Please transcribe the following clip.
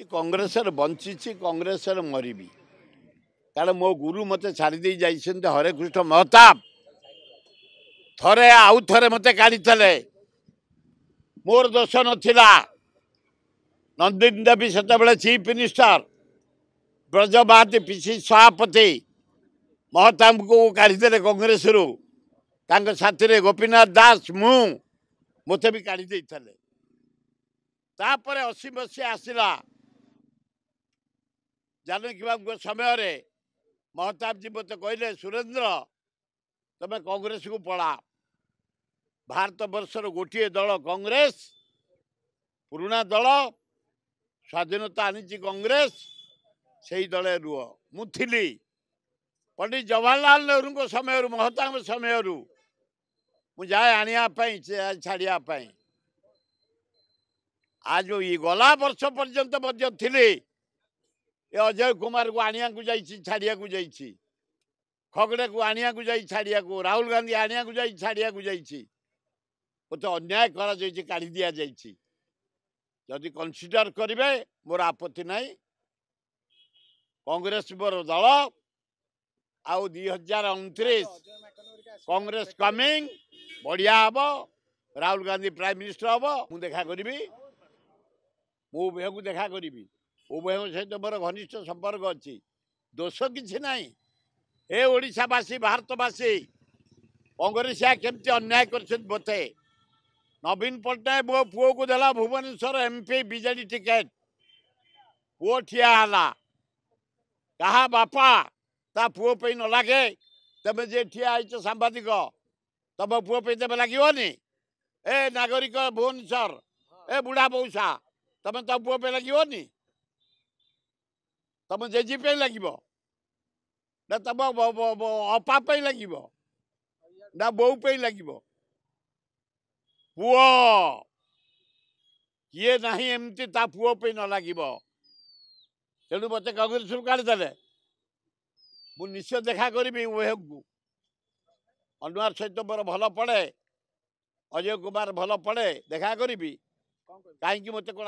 Congress bunchy Congress मरबी कारण मो गुरु मत छाड़ी जाइए हरे कृष्ण महताब थरे आउ थे मत काढ़ी मोर दोष नथिला नंदिन देवी से चीफ मिनिस्टर ब्रजभारती पीसी सभापति महताब को काढ़ीदे कांग्रेस रु साथी गोपीनाथ दास मत भी काढ़ी तापर 80 मसीहा आसला जानकी बाबू समय महताब जी मत कहले सुरेंद्र तमें कांग्रेस को पड़ा भारत वर्षर गोटे दल कांग्रेस पुराना दल स्वाधीनता आनी कांग्रेस से ही दल रुह मुझी पंडित जवाहरलाल नेहरू को समय महताब समय मुझे आने छाड़ापी आज ये गला वर्ष पर्यंत थी अजय कुमार को आनिया को छाड़िया को खगड़े को आनिया को छाड़िया को राहुल गांधी आनिया को छाड़िया को तो अन्याय कर काढ़ी दि जाइए जदि कनसीडर करेंगे मोर आपत्ति नहीं कांग्रेस मोर दल आउ 2029 कांग्रेस कमिंग बढ़िया हम राहुल गांधी प्राइम मिनिस्टर हम मु देखा करी मो उभय को देखा करी उभय सहित मोर घनिष्ठ संपर्क अच्छी दोष किसी ना ए ओडिशावासी भारतवासी कांग्रेस केमती अन्याय कर मते नवीन पट्टनायक मो पुओ को देला भुवनेश्वर एमपी बीजेडी टिकेट पुओ ठिया कहा बापा ता पुओ पे न लगे तमे जे ठिया आइछ सांबादिक तम पुओ पे तमे लगिवनी ए नागरिक भुवनेश्वर ए बुढ़ा मौसा तमे तो पुओ पे लगिवनी तम जेजी पे लगिवो ना तम अपा पे लगिवो ना बो पे लगिवो पुओ किए ना एमती ता पुओ पे न लगिवो तेणु मत कांग्रेस काढ़ीदे मु निश्चय देखा करी उभय को अनुहार सहित मोर भल पड़े अजय कुमार भल पड़े देखा करी कहीं मत कौन